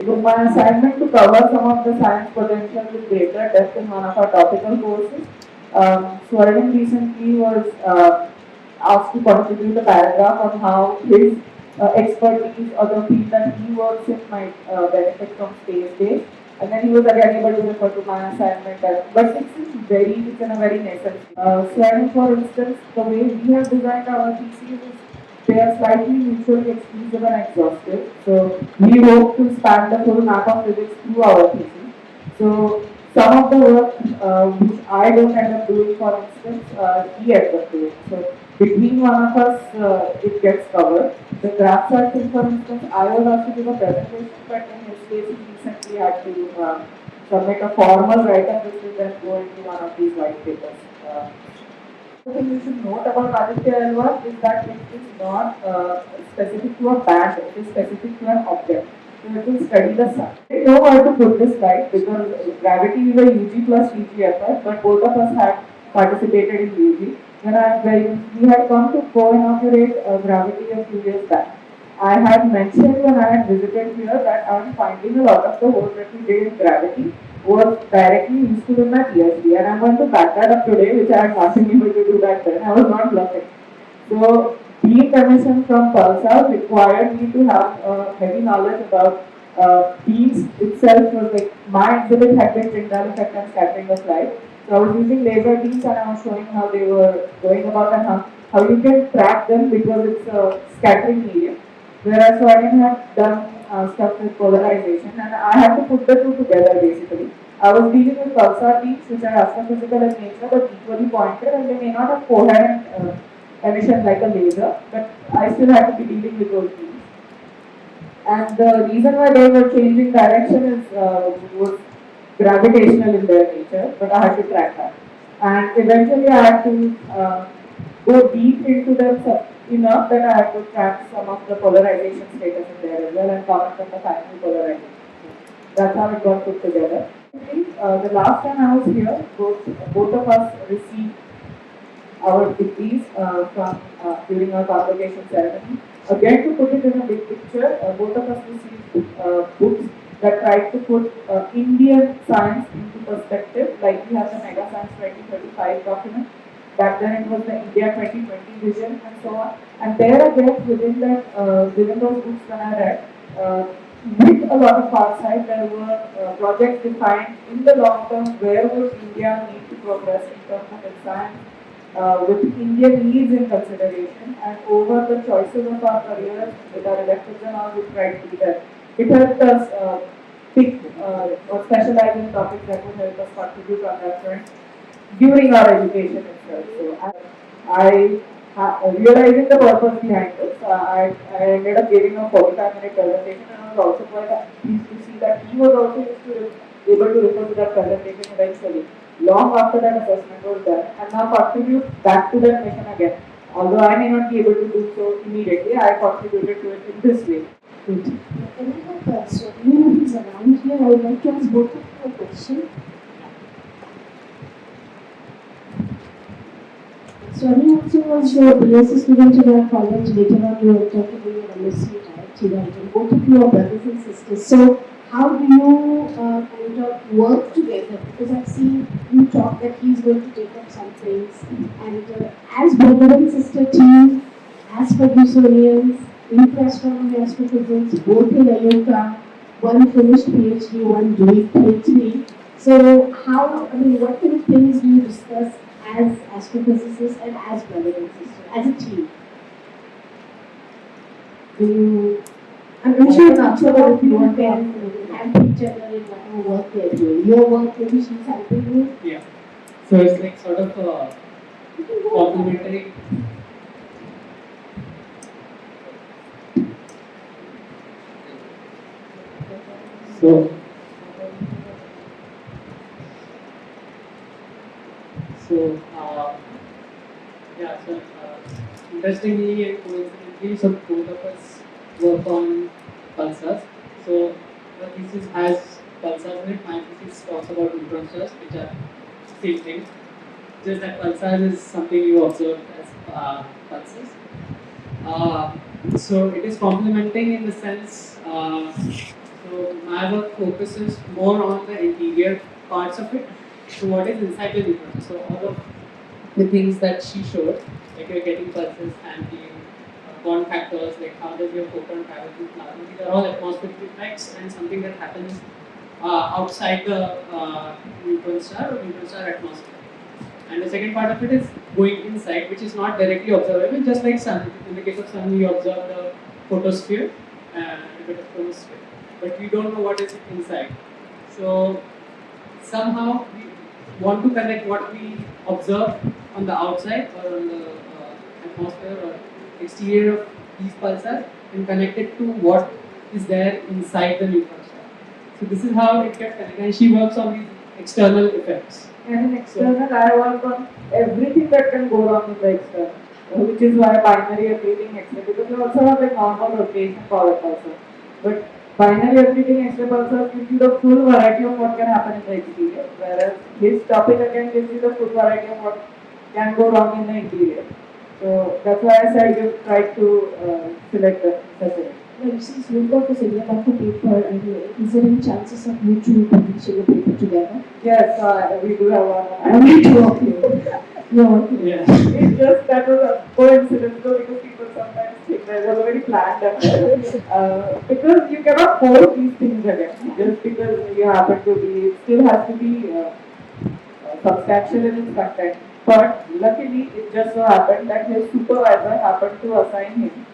My assignment to cover some of the science potential with greater depth in one of our topical courses. Swarnim recently was asked to contribute a paragraph on how his expertise or the field that he works in might benefit from space days. And then he was again able to refer to my assignment. But it's in a very nascent. Swarnim, for instance, the way we have designed our thesis is they are slightly mutually exclusive and exhaustive. So we hope to span the full map of physics through our thesis. So some of the work which I don't end up doing, for instance, he ends up doing. So between one of us, it gets covered. The graph chart thing, for instance, I was asked to give a presentation, but in his case, he recently had to submit a formal write-up which will then go into one of these white papers. The thing you should note about Aditya L1 is that it is not specific to a band, it is specific to an object. So it will study the sun. I don't know how to put this right because gravity is a UG plus UG effort, but both of us had participated in UG. When we had come to co-inaugurate gravity a few years back, I had mentioned when I had visited here that I am finding a lot of the work that we did in gravity was directly useful in my PhD, and I'm going to back that up today, which I had not been able to do back then. I was not bluffing. So, being commissioned from Pulsar required me to have heavy knowledge about beams itself. Was like my exhibit had been Tyndall effect and scattering of light. So I was using laser beams and I was showing how they were going about and how you can track them because it's a scattering medium. Whereas Swarnim had done stuff with polarization, and I had to put the two together basically. I was dealing with pulsar beams, which are astrophysical in nature but equally pointed, and they may not have coherent emission like a laser, but I still had to be dealing with those beams. And the reason why they were changing direction is was gravitational in their nature, but I had to track that. And eventually, I had to go deep into them enough that I had to track some of the polarization status in there as well and comment on the final polarization. That's how it got put together. The last time I was here, both of us received our degrees from during our convocation ceremony. Again, to put it in a big picture, both of us received books that tried to put Indian science into perspective, like we have the Mega Science 2035 document. Back then it was the India 2020 vision and so on. And there again, within those books when I read, with a lot of foresight, there were projects defined in the long term where would India need to progress in terms of its science, with Indian needs in consideration, and over the choices of our careers with our electives and all, we tried to be there. It helped us pick or specialize in topics that would help us contribute on that front during our education itself. So realizing the purpose behind this, I ended up giving a 45-minute presentation, and I was also quite pleased to see that he was also able to refer to that presentation eventually, long after that assessment was done, and now contribute back to that mission again. Although I may not be able to do so immediately, I contributed to it in this way. Can I have so you is around here? I would like to ask both of you a question. So you also was your BSc student in our college. Later on, you were talking about your MSc, right? Both of you are brothers and sisters. So how do you kind of work together? Because I've seen you talk that he's going to take up some things, and as brother and sister team, as Fergusonians, astronomy, astrophysics, both in Ayuka, one finished PhD, one doing PhD. So what kind of things do you discuss as astrophysicists and as brother and sister, as a team? Do you, I'm sure each other if you want to help each other in whatever work they're doing. Your work, maybe she's helping you. Yeah. So it's like sort of complementary. So interestingly and coincidentally, so both of us work on pulsars. So the thesis has pulsars in it. My thesis talks about neutron stars, which are same thing. Just that pulsars is something you observe as pulses. So it is complementing in the sense. So So my work focuses more on the interior parts of it. So what is inside the neutron? So all of the things that she showed, like you're getting pulses, ambient, bond factors, like how does your photon travel through plasma. These are all atmospheric effects and something that happens outside the neutron star or neutron star atmosphere. And the second part of it is going inside, which is not directly observable, just like sun. In the case of sun, we observe the photosphere and a bit of chromosphere, but we don't know what is inside. So somehow we want to connect what we observe on the outside or on the atmosphere or exterior of these pulsars and connect it to what is there inside the neutron star. So this is how it gets connected, and she works on these external effects. And in external, I work on everything that can go wrong in the external, which is why binary accreting extra, because we also have like normal rotation power also. But binary accreting extra pulsars gives you the full variety of what can happen in the exterior, whereas his topic again gives you the full variety of what can go wrong in the interior. So that's why I said you try to select the facility. Well, since you got the similar of the paper, is there any chances of you two publishing a paper together? Yes, we do have one. Only two of you. No. Yeah. It's just that was a coincidence though, because people sometimes think that it was a very planned affair. Because you cannot force these things again. Just because you happen to be, it still has to be substantial in its content. But luckily, it just so happened that his supervisor happened to assign him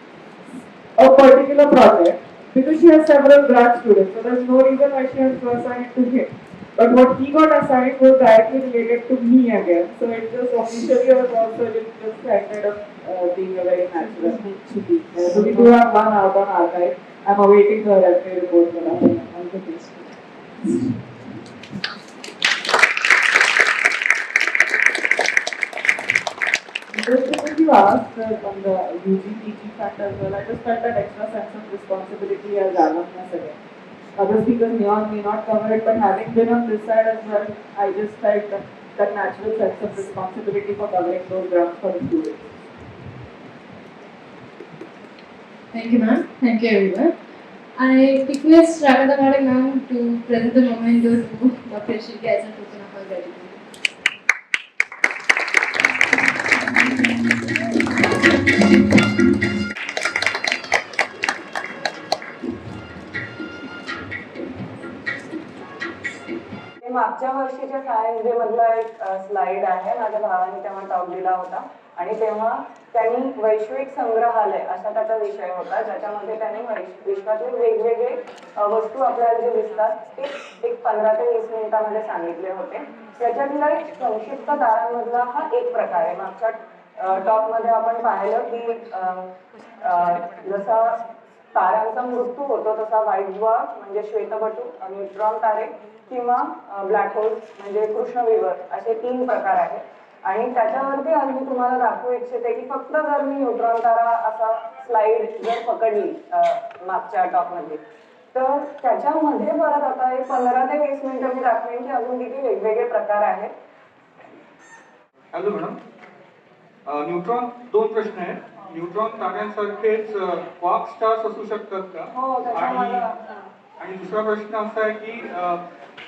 a particular project because she has several grad students. So there's no reason why she has to assign it to him. But what he got assigned was directly related to me again. So it just officially was also just ended up being a very natural to be. So we do have one out on archive. I'm awaiting the referee report for that. All the best. Just because you asked on the UG PG fact as well, I just felt that extra sense of responsibility as alumnus again. Other speakers may not cover it, but having been on this side as well, I just felt that natural sense of responsibility for covering those grounds for the students. Thank you, ma'am. Thank you, everyone. I request Ragada Madam ma'am to present the memento to Dr. Shilka as a token of our gratitude. हे मागच्या वर्षीच्या science day मधला एक slide आहे. माझ्या भावाने तेव्हा talk दिला होता आणि तेव्हा त्यांनी वैश्विक संग्रहालय असा त्याचा विषय होता, ज्याच्यामध्ये त्यांनी विश्वातले वेगवेगळे वस्तू आपल्याला जे दिसतात ते एक 15 ते 20 मिनिटांमध्ये सांगितले होते. त्याच्यातला एक संक्षिप्त तारांमधला हा एक प्रकार आहे. मागच्या टॉक मध्ये आपण पाहिलं की जसा ताऱ्यांचा मृत्यू होतो तसा व्हाईट ड्वार्फ म्हणजे श्वेतबटू, न्यूट्रॉन तारे किंवा ब्लॅक होल म्हणजे कृष्णविवर असे 3 प्रकार आहेत. आणि त्याच्यावरती आज मी तुम्हाला दाखवू इच्छिते की फक्त जर मी न्यूट्रॉन तारा असा स्लाइड जर पकडली मागच्या टॉप मध्ये, तर त्याच्यामध्ये परत आता एक 15 ते 20 मिनिटं मी दाखवेन की अजून किती वेगवेगळे प्रकार आहेत. हॅलो मॅडम, न्यूट्रॉन 2 प्रश्न आहेत. न्यूट्रॉन ताऱ्यांसारखेच क्वार्क स्टार्स असू शकतात का? हो, त्याच्यामध्ये आणि दुसरा प्रश्न असा आहे की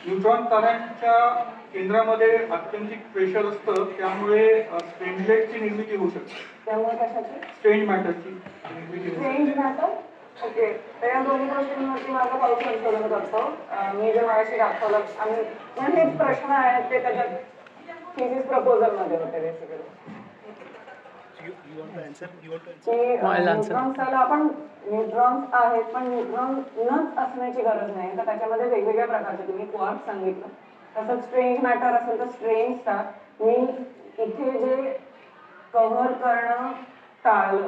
न्यूट्रॉन ताऱ्यांच्या केंद्रामध्ये अत्यंतिक प्रेशर असतं, त्यामुळे स्ट्रेंजलेटची निर्मिती होऊ शकते. त्यामुळे कशाची? स्ट्रेंज मॅटरची निर्मिती होऊ शकते. Strange matter. ओके, तर या दोन्ही गोष्टींवरती माझं पाऊस संशोधन करतो. मी जे माझ्याशी दाखवलं आणि म्हणजे हेच प्रश्न आहेत ते त्याच्यात थिसिस प्रपोजल मध्ये होते बेसिकली. न्यूट्रॉन्स आपण न्यूट्रॉन्स आहेत, पण न्यूट्रॉन नच असण्याची गरज नाही. तर त्याच्यामध्ये वेगवेगळ्या प्रकारचे तुम्ही क्वार्क सांगितलं, तसंच स्ट्रेंज मॅटर असेल तर स्ट्रेंज स्टार. मी इथे जे कव्हर करणं टाळलं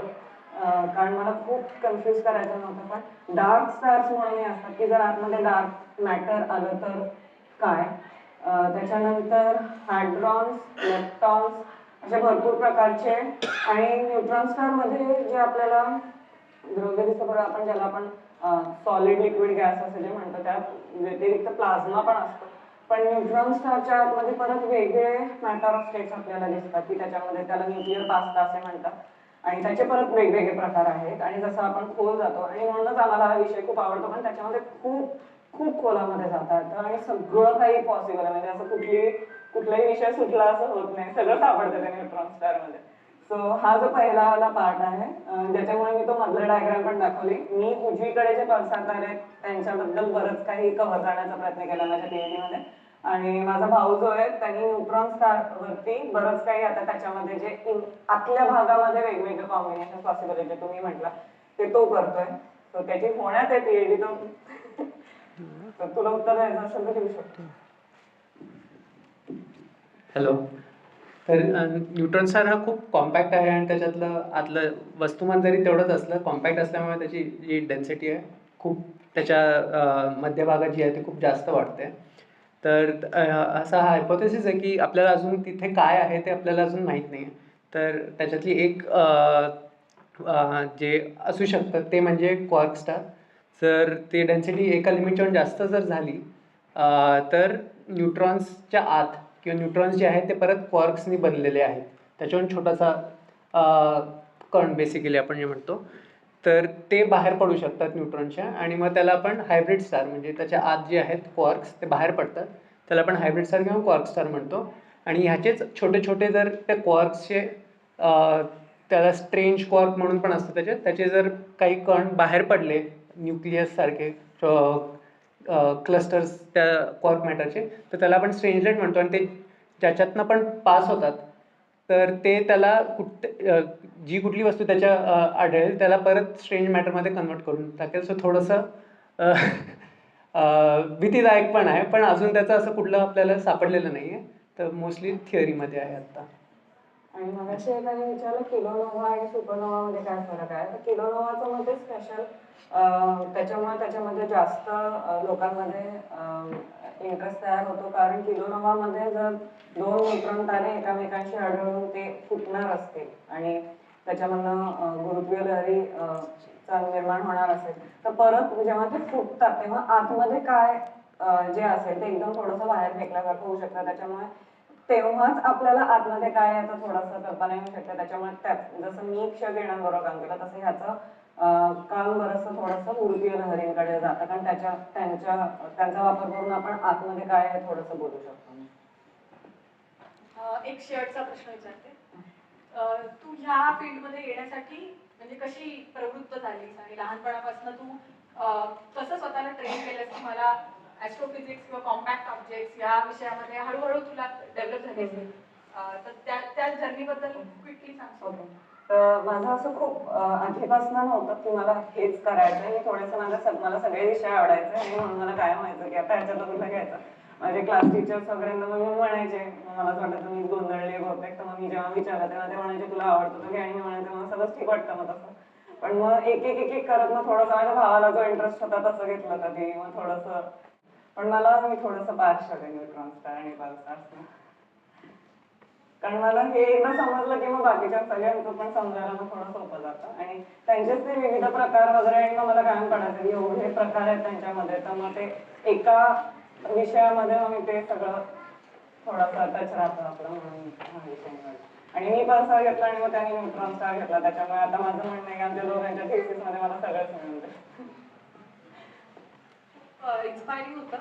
कारण मला खूप कन्फ्युज करायचं नव्हतं. पण डार्क स्टार्स म्हणून असतात की जर आतमध्ये डार्क मॅटर आलं तर काय. त्याच्यानंतर हायड्रॉन्स, लेप्टॉन्स अशा भरपूर प्रकारचे. आणि न्यूट्रॉन स्टार मध्ये जे आपल्याला द्रव्य दिसतं बरं, आपण ज्याला आपण सॉलिड लिक्विड गॅस असं जे म्हणतो, त्यात व्यतिरिक्त प्लाझ्मा पण असतो. पण न्यूट्रॉन स्टारच्या आतमध्ये परत वेगळे मॅटर ऑफ स्टेट्स आपल्याला दिसतात की त्याच्यामध्ये त्याला न्यूक्लिअर पास्ता असे म्हणतात. आणि त्याचे परत वेगवेगळे प्रकार आहेत आणि जसं आपण खोल जातो आणि म्हणूनच आम्हाला हा विषय खूप आवडतो, पण त्याच्यामध्ये खूप खूप खोलामध्ये जाता येतं आणि सगळं काही पॉसिबल आहे. म्हणजे असं कुठलाही विषय सुटला असं होत नाही, सगळं सापडतं त्या न्यूट्रॉन स्टार मध्ये. सो हा जो पहिला वाला पार्ट आहे, ज्याच्यामुळे मी तो मधला डायग्राम पण दाखवली. मी उजवीकडे जे पल्सार तारे आहेत त्यांच्याबद्दल बरंच काही कव्हर करण्याचा प्रयत्न केला माझ्या पीएचडी मध्ये. आणि माझा भाऊ जो आहे त्यांनी न्यूट्रॉन स्टार वरती बरंच काही आता त्याच्यामध्ये जे आतल्या भागामध्ये वेगवेगळे कॉम्बिनेशन पॉसिबिलिटी तुम्ही म्हटला ते तो करतोय. तर त्याची होण्यात आहे पीएचडी. तर तुला उत्तर द्यायचं असेल तर देऊ शकतो. हॅलो. तर न्यूट्रॉन स्टार हा खूप कॉम्पॅक्ट आहे आणि त्याच्यातलं आतलं वस्तुमान जरी तेवढंच असलं, कॉम्पॅक्ट असल्यामुळे त्याची जी डेन्सिटी आहे खूप त्याच्या मध्यभागात जी आहे ती खूप जास्त वाटते. तर असा हा हायपोथेसिस आहे की आपल्याला अजून तिथे काय आहे ते आपल्याला अजून माहीत नाही आहे. तर त्याच्यातली एक जे असू शकतं ते म्हणजे क्वार्क स्टार. जर ते डेन्सिटी एका लिमिटच्याहून जास्त जर झाली तर न्यूट्रॉन्सच्या आत किंवा न्यूट्रॉन्स जे आहेत ते परत क्वार्क्सनी बनलेले आहेत. त्याच्याहून छोटासा कण बेसिकली आपण जे म्हणतो, तर ते बाहेर पडू शकतात न्यूट्रॉनच्या आणि मग त्याला आपण हायब्रिड स्टार, म्हणजे त्याच्या आत जे आहेत क्वार्क्स ते बाहेर पडतात, त्याला आपण हायब्रिड स्टार किंवा क्वार्क स्टार म्हणतो. आणि ह्याचेच छोटे छोटे जर त्या क्वार्क्सचे त्याला स्ट्रेंज क्वार्क म्हणून पण असतं त्याचे जर काही कण बाहेर पडले न्यूक्लियस सारखे क्लस्टर्स त्या क्वार्क मॅटरचे, तर त्याला आपण स्ट्रेंजलेट म्हणतो. आणि ते ज्याच्यातनं पण पास होतात तर ते त्याला जी कुठली वस्तू त्याच्या आढळेल त्याला परत स्ट्रेंज मॅटरमध्ये कन्वर्ट करून टाकेल. सो थोडंसं भीतीदायक पण आहे, पण अजून त्याचं असं कुठलं आपल्याला सापडलेलं नाही आहे. तर मोस्टली थिअरीमध्ये आहे आत्ता. आणि मगाशी एकाने विचारलं किलोनोव्हा आणि सुपरनोव्हा मध्ये काय फरक आहे. तर किलोनोव्हाचं मध्ये स्पेशल त्याच्यामुळे त्याच्यामध्ये जास्त लोकांमध्ये इंटरेस्ट तयार होतो, कारण किलोनोव्हा मध्ये जर 2 न्यूट्रॉन तारे एकामेकांशी आढळून ते फुटणार असतील आणि त्याच्यामधनं गुरुत्वीय लहरी निर्माण होणार असेल, तर परत जेव्हा ते फुटतात तेव्हा आतमध्ये काय जे असेल ते एकदम थोडंसं बाहेर फेकल्यासारखं होऊ शकतं. त्याच्यामुळे तेव्हाच आपल्याला आतमध्ये काय याचं थोडंसं कल्पना येऊ शकते. त्याच्यामुळे त्यात जसं मी क्ष किरणांबरोबर काम केलं तसं ह्याचं काम बरंचसं थोडंसं गुरुत्वीय लहरींकडे जातं, कारण त्यांचा वापर करून आपण आतमध्ये काय आहे थोडंसं बोलू शकतो. एक शेवटचा प्रश्न विचारते. तू ह्या फील्डमध्ये येण्यासाठी म्हणजे कशी प्रवृत्त झालीस आणि लहानपणापासून तू कसं स्वतःला ट्रेन केलंस की मला ॲस्ट्रोफिजिक्स किंवा कॉम्पॅक्ट ऑब्जेक्ट्स या विषयामध्ये हळूहळू तुला डेव्हलप झाली असेल, तर त्या जर्नीबद्दल क्विकली सांगतो. ओके. तर माझं असं खूप आधीपासून नव्हतं की मला हेच करायचं आहे. मी थोडंसं मला सगळे विषय आवडायचे आणि म्हणून मला काय माहिती की आता ह्याच्यातलं कुठलं घ्यायचं. माझे क्लास टीचर्स वगैरे मग म्हणायचे, मला असं वाटायचं मी गोंधळले बहुतेक. तर मग मी जेव्हा विचारलं तेव्हा ते म्हणायचे तुला आवडतं तर घे, आणि मी म्हणायचं मला सगळंच ठीक वाटतं मग तसं. पण मग एक एक करत मग थोडंसं माझ्या भावाला जो इंटरेस्ट होता तसं घेतलं कधी, मग थोडंसं. पण मी थोडंसं पार्शल आहे न्यूट्रॉन स्टार आणि पल्सार्सना, कारण मला हे एकदा समजलं की मग बाकीच्या सगळ्यांचं पण समजायला मग थोडं सोपं जातं. आणि त्यांचेच ते विविध प्रकार वगैरे आणि मग मला कायम पडायचं की एवढे प्रकार आहेत त्यांच्यामध्ये, तर मग ते एका विषयामध्ये मग मी ते सगळं थोडासा टच राहतं आपलं, म्हणून हा विषय निवडला. आणि मी पल्सार घेतला आणि मग त्यांनी न्यूट्रॉन स्टार घेतला. त्याच्यामुळे आता माझं म्हणणं आहे की आमच्या दोघांच्या थिसिसमध्ये मला सगळंच मिळून जाईल. इन्स्पायरिंग होतं.